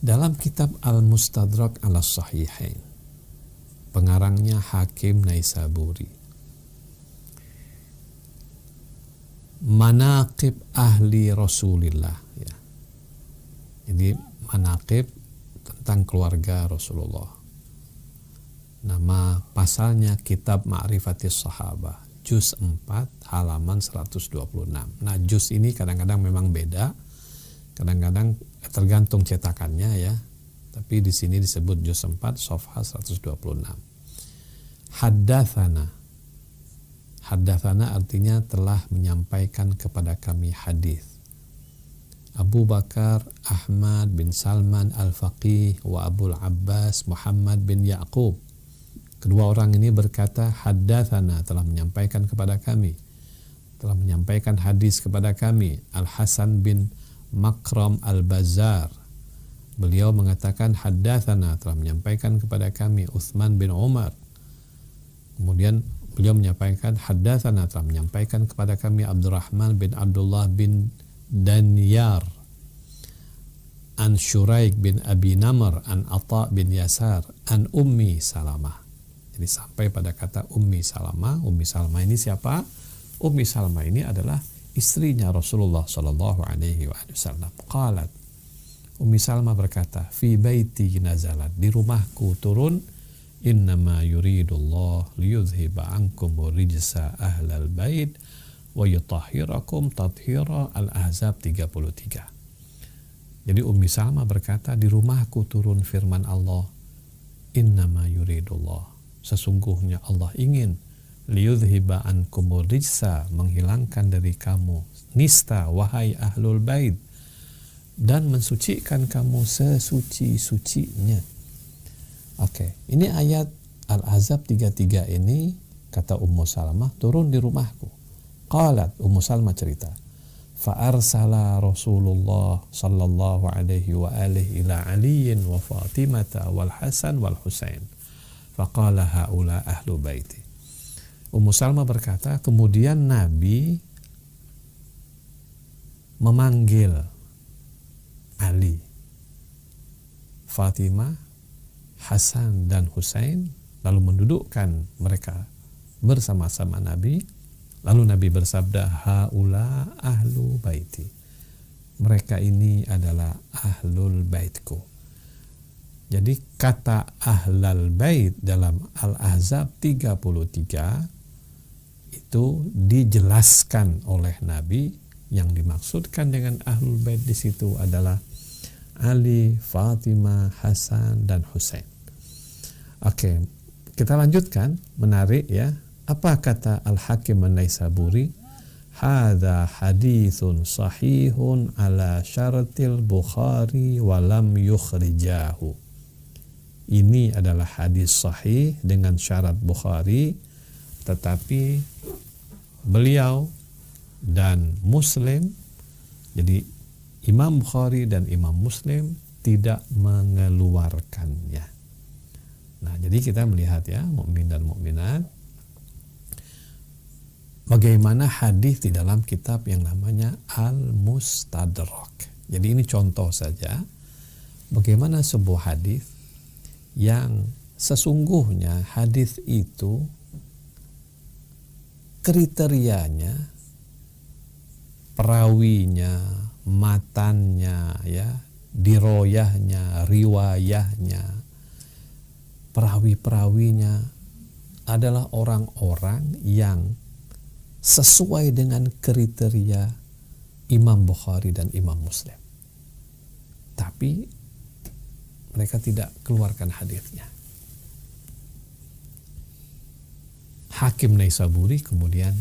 Dalam kitab Al-Mustadrak ala Sahihain, pengarangnya Hakim Naisaburi, manaqib ahli Rasulillah, ya. Jadi manaqib tentang keluarga Rasulullah. Nama pasalnya Kitab Ma'rifatis Sahabah, juz 4 halaman 126. Nah, juz ini kadang-kadang memang beda, kadang-kadang tergantung cetakannya ya. Tapi di sini disebut juz 4 safha 126. Haddatsana artinya telah menyampaikan kepada kami hadis. Abu Bakar Ahmad bin Salman Al-Faqih wa Abul Abbas Muhammad bin Ya'qub. Kedua orang ini berkata, haddatsana, telah menyampaikan kepada kami, telah menyampaikan hadis kepada kami, Al-Hasan bin Makram Al-Bazzar. Beliau mengatakan haddatsana, telah menyampaikan kepada kami Utsman bin Umar. Kemudian beliau menyampaikan haddatsana, telah menyampaikan kepada kami Abdurrahman bin Abdullah bin Danyar, an Syuraik bin Abi Namr, an Atha bin Yasar, an Ummi Salamah. Jadi sampai pada kata Ummi Salamah. Ummi Salamah ini siapa? Ummi Salamah ini adalah istrinya Rasulullah Shallallahu Alaihi Wasallam. Qalat, Ummi Salamah berkata, fi baiti nazalat, di rumahku turun, innama yuridullah liyudhiba ankum rijsa ahlal bait wa yutahhirakum tathhira. Al-Ahzab 33. Jadi Ummi Salamah berkata, di rumahku turun firman Allah, innama yuridullah, sesungguhnya Allah ingin, liyudhiba ankum rijsa, menghilangkan dari kamu nista, wahai ahlul bait, dan mensucikan kamu sesuci-sucinya. Oke, ini ayat Al-Ahzab 33 ini, kata Ummu Salamah, turun di rumahku. Qalat, Ummu Salamah cerita, fa'arsala Rasulullah sallallahu alaihi wa alihi ila aliyin wa Fatimata wal Hasan wal Husain, faqala haula ahlu baiti. Ummu Salamah berkata, kemudian Nabi memanggil Ali, Fatimah, Hasan dan Husain, lalu mendudukkan mereka bersama-sama Nabi. Lalu Nabi bersabda, haula ahlu baiti, mereka ini adalah ahlul baitku. Jadi kata ahlal bait dalam Al-Ahzab 33 itu dijelaskan oleh Nabi. Yang dimaksudkan dengan ahlul bait di situ adalah Ali, Fatimah, Hasan dan Husain. Oke, kita lanjutkan. Menarik ya. Apa kata Al-Hakim An-Naisaburi? Hadza haditsun sahihun ala syaratil Bukhari wa lam yukhrijahu. Ini adalah hadis sahih dengan syarat Bukhari, tetapi beliau dan Muslim, jadi Imam Bukhari dan Imam Muslim tidak mengeluarkannya. Nah, jadi kita melihat ya, mukmin dan mukminat, bagaimana hadis di dalam kitab yang namanya Al-Mustadrak. Jadi ini contoh saja bagaimana sebuah hadis yang sesungguhnya hadis itu kriterianya, perawinya, matannya, ya, diroyahnya, riwayahnya, perawi-perawinya adalah orang-orang yang sesuai dengan kriteria Imam Bukhari dan Imam Muslim. Tapi mereka tidak keluarkan hadisnya. Hakim Naisaburi kemudian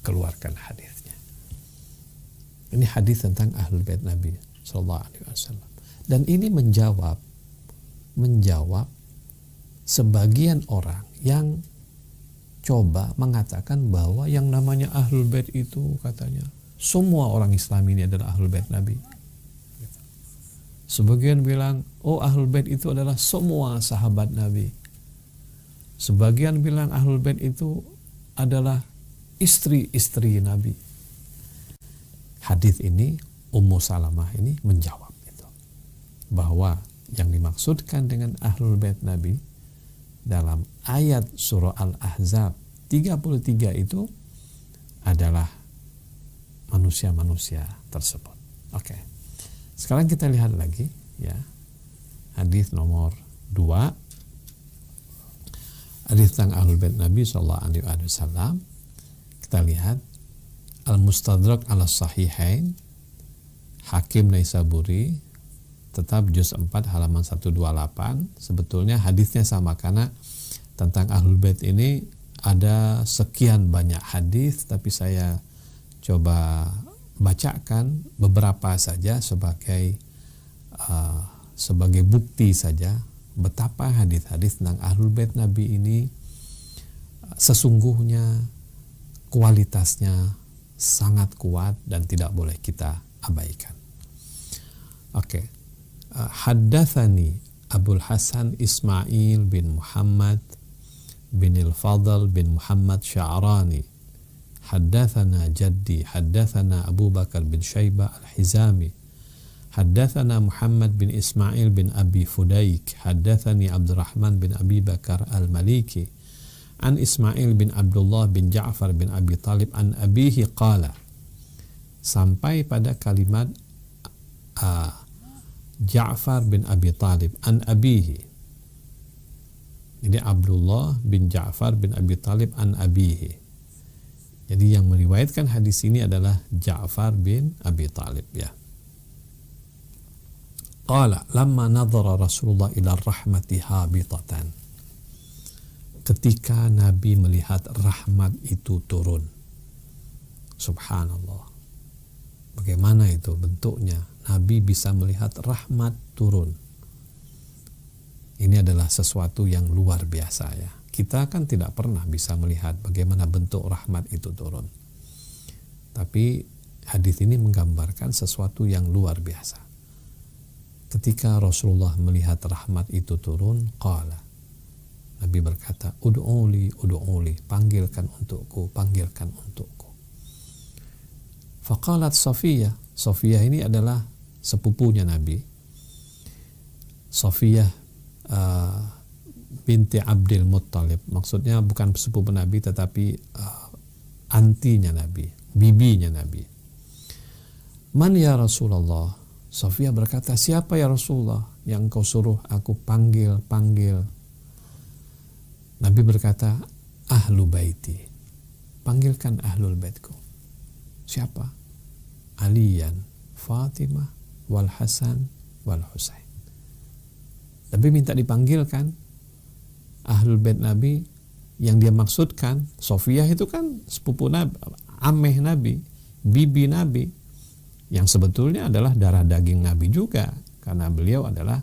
keluarkan hadisnya. Ini hadis tentang ahlul bait Nabi sallallahu alaihi wasallam. Dan ini menjawab sebagian orang yang coba mengatakan bahwa yang namanya ahlul bait itu katanya semua orang Islam ini adalah ahlul bait Nabi. Sebagian bilang, oh ahlul bait itu adalah semua sahabat Nabi. Sebagian bilang ahlul bait itu adalah istri-istri Nabi. Hadis ini Ummu Salamah ini menjawab itu. bahwa yang dimaksudkan dengan Ahlul Bait Nabi dalam ayat surah Al-Ahzab 33 itu adalah manusia-manusia tersebut. Oke. Sekarang kita lihat lagi ya. Hadis nomor 2. Hadis tentang Ahlul Bait Nabi sallallahu alaihi wasallam. Kita lihat Al-Mustadrak ala Sahihain Hakim Naisaburi, tetap juz 4 halaman 128. Sebetulnya hadisnya sama karena tentang Ahlul Bait ini ada sekian banyak hadis, tapi saya coba bacakan beberapa saja sebagai bukti saja betapa hadis-hadis tentang Ahlul Bait Nabi ini sesungguhnya kualitasnya sangat kuat dan tidak boleh kita abaikan. Oke. Haddatsani Abul Hasan Ismail bin Muhammad bin Al-Fadl bin Muhammad Sya'rani. Haddatsana jaddi, haddatsana Abu Bakar bin Syaibah Al-Hizami. Haddatsana Muhammad bin Ismail bin Abi Fudaik. Haddatsani Abdurrahman bin Abi Bakar Al-Maliki. An Ismail bin Abdullah bin Ja'far bin Abi Talib an abihi qala. Sampai pada kalimat Ja'far bin Abi Talib an abihi. Ini Abdullah bin Ja'far bin Abi Talib an abihi. Jadi yang meriwayatkan hadis ini adalah Ja'far bin Abi Talib ya. Qala lamma nadhara Rasulullah ila rahmati habitatan. Ketika Nabi melihat rahmat itu turun. Subhanallah. Bagaimana itu bentuknya? Nabi bisa melihat rahmat turun. Ini adalah sesuatu yang luar biasa ya. Kita kan tidak pernah bisa melihat bagaimana bentuk rahmat itu turun. Tapi hadis ini menggambarkan sesuatu yang luar biasa. Ketika Rasulullah melihat rahmat itu turun, qala. Nabi berkata, ud'uli, panggilkan untukku, panggilkan untukku. Faqalat Safiyah. Safiyah ini adalah sepupunya Nabi. Safiyah binti Abdul Muttalib. Maksudnya bukan sepupu Nabi tetapi antinya Nabi, bibinya Nabi. Man ya Rasulullah? Safiyah berkata, siapa ya Rasulullah yang kau suruh aku panggil? Nabi berkata, ahlu baiti. Panggilkan ahlul baitku. Siapa? Aliyan, Fatimah, wal Hasan, wal Husain. Nabi minta dipanggilkan ahlul bait Nabi. Yang dia maksudkan, Sofiyah itu kan sepupu Nabi, ameh Nabi, bibi Nabi, yang sebetulnya adalah darah daging Nabi juga, karena beliau adalah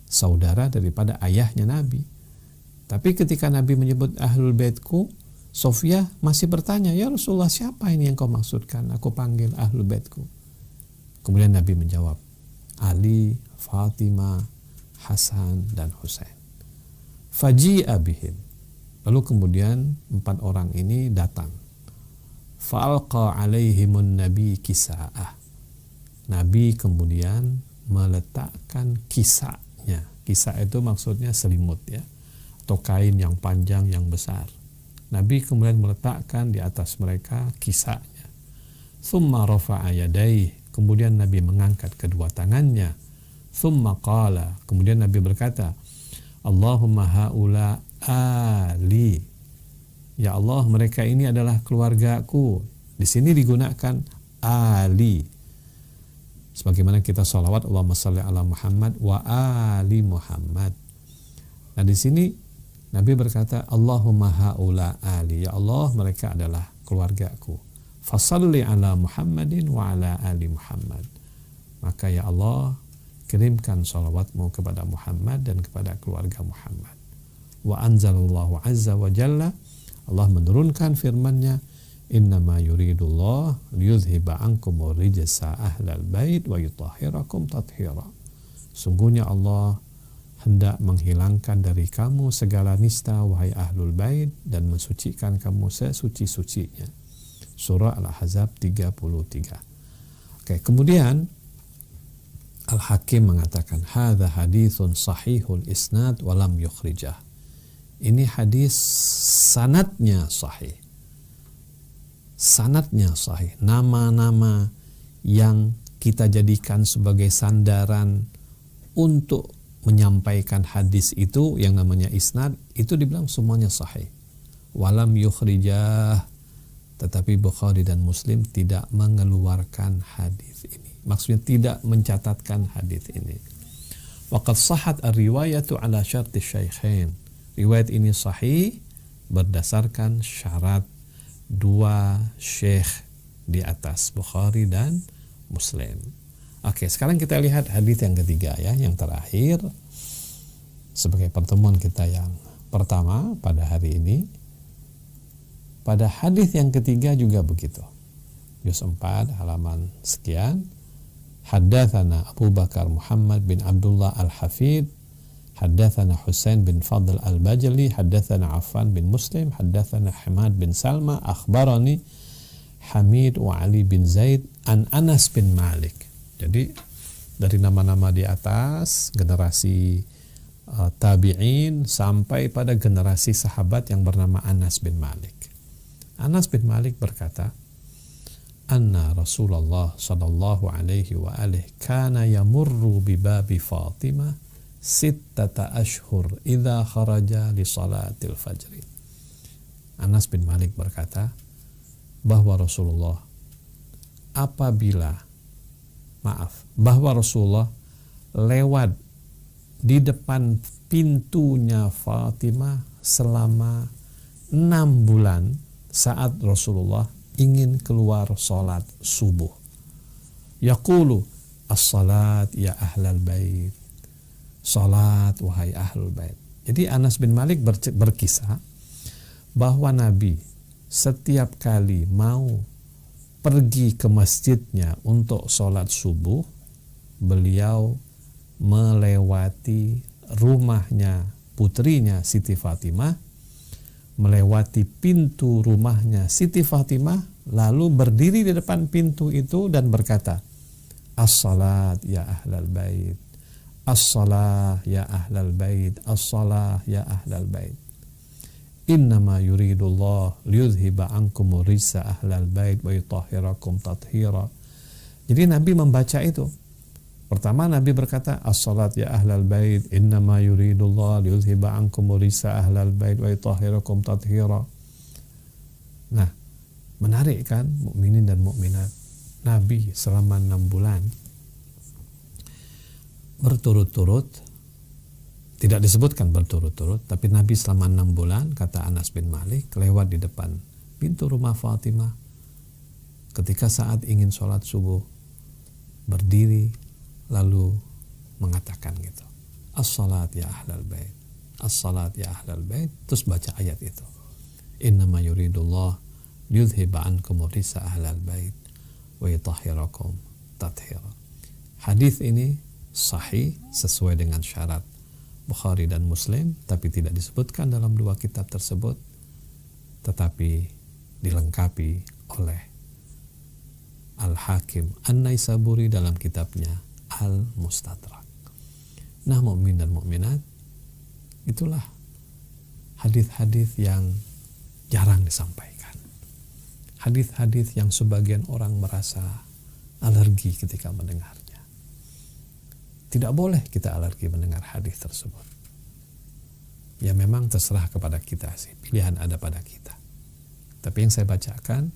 saudara daripada ayahnya Nabi. Tapi ketika Nabi menyebut ahlul baitku, Sofiyah masih bertanya, ya Rasulullah, siapa ini yang kau maksudkan? Aku panggil ahlul baitku. Kemudian Nabi menjawab, Ali, Fatimah, Hasan, dan Husain. Faji'a bihim. Lalu kemudian 4 orang ini datang. Fa'alqa alaihimun nabi kisa'ah. Nabi kemudian meletakkan kisahnya. Kisah itu maksudnya selimut ya, atau kain yang panjang yang besar. Nabi kemudian meletakkan di atas mereka kisahnya. Thumma rafa'a yadayhi. Kemudian Nabi mengangkat kedua tangannya. Thumma qala. Kemudian Nabi berkata, Allahumma haula ali. Ya Allah, mereka ini adalah keluargaku. Di sini digunakan ali. Sebagaimana kita sholawat Allahumma shalli ala Muhammad wa ali Muhammad. Nah di sini Nabi berkata, Allahumma haula ali. Ya Allah, mereka adalah keluargaku. Fasalli ala Muhammadin wa ala ali Muhammad. Maka ya Allah, kirimkan salawatmu kepada Muhammad dan kepada keluarga Muhammad. Wa anzalallahu azza wa jalla. Allah menurunkan firman-Nya, innama yuridullah liyudhhiba ankumur rijsa ahlal bait wa yutahhirakum tathira. Sungguhnya Allah hendak menghilangkan dari kamu segala nista wahai ahlul bait dan mensucikan kamu sesuci-sucinya. Surah Al-Ahzab 33. Oke, kemudian Al-Hakim mengatakan hadza haditsun sahihul isnad wa lam yukhrijah. Ini hadis sanadnya sahih. Sanadnya sahih. Nama-nama yang kita jadikan sebagai sandaran untuk menyampaikan hadis itu yang namanya isnad, itu dibilang semuanya sahih. Walam yukhrijah, tetapi Bukhari dan Muslim tidak mengeluarkan hadis ini. Maksudnya tidak mencatatkan hadis ini. Waqad sahhat ar-riwayatu ala syarti syaikhain. Riwayat ini sahih berdasarkan syarat dua syekh di atas, Bukhari dan Muslim. Oke, sekarang kita lihat hadis yang ketiga ya, yang terakhir sebagai pertemuan kita yang pertama pada hari ini. Pada hadis yang ketiga juga begitu. Juz 4 halaman sekian. Haddatsana Abu Bakar Muhammad bin Abdullah Al-Hafid, haddatsana Husain bin Fadl Al-Bajali, haddatsana Affan bin Muslim, haddatsana Hamad bin Salma, akhbarani Hamid wa Ali bin Zaid an Anas bin Malik. Jadi dari nama-nama di atas generasi tabi'in sampai pada generasi sahabat yang bernama Anas bin Malik. Anas bin Malik berkata, anna Rasulullah sallallahu alaihi wa alihi kana yamurru bi babi Fatimah sittata ashhur idza kharaja li salatil fajr. Anas bin Malik berkata bahwa Rasulullah lewat di depan pintunya Fatimah selama 6 bulan saat Rasulullah ingin keluar sholat subuh. Yaqulu as-salat ya ahlal bait. Salat wahai ahlul bait. Jadi Anas bin Malik berkisah bahwa Nabi setiap kali mau pergi ke masjidnya untuk sholat subuh, beliau melewati rumahnya putrinya Siti Fatimah, melewati pintu rumahnya Siti Fatimah, lalu berdiri di depan pintu itu dan berkata, as-salat ya ahlal bait, as-salah ya ahlal bait, as-salah ya ahlal bait. Innama yuridullah liyudhiba ankum risa ahlal bait wa yutahhirakum tathira. Jadi Nabi membaca itu. Pertama Nabi berkata as-salat ya ahlal bait, innama yuridullah liyudhiba ankum risa ahlal bait wa yutahhirakum tathira. Nah, menarik kan mukminin dan mukminat. Nabi selama 6 bulan berturut-turut, tidak disebutkan berturut-turut, tapi Nabi selama 6 bulan, kata Anas bin Malik, lewat di depan pintu rumah Fatimah ketika saat ingin sholat subuh, berdiri lalu mengatakan gitu, as-salat ya ahlal bait, as-salat ya ahlal bait, terus baca ayat itu, innama yuridullah yudhiba ankum risa ahlal bait wa yutahhirakum tathira. Hadis ini sahih sesuai dengan syarat Bukhari dan Muslim, tapi tidak disebutkan dalam dua kitab tersebut, tetapi dilengkapi oleh Al-Hakim An-Naisaburi dalam kitabnya Al-Mustadrak. Nah, mukmin dan mukminat, itulah hadis-hadis yang jarang disampaikan. Hadis-hadis yang sebagian orang merasa alergi ketika mendengarnya. Tidak boleh kita alergi mendengar hadis tersebut. Ya memang terserah kepada kita sih, pilihan ada pada kita. Tapi yang saya bacakan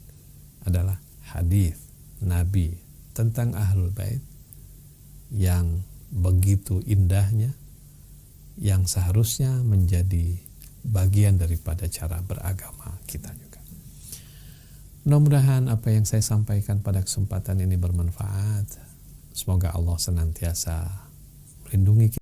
adalah hadis Nabi tentang Ahlul Bait yang begitu indahnya, yang seharusnya menjadi bagian daripada cara beragama kita juga. Mudah-mudahan apa yang saya sampaikan pada kesempatan ini bermanfaat. Semoga Allah senantiasa melindungi kita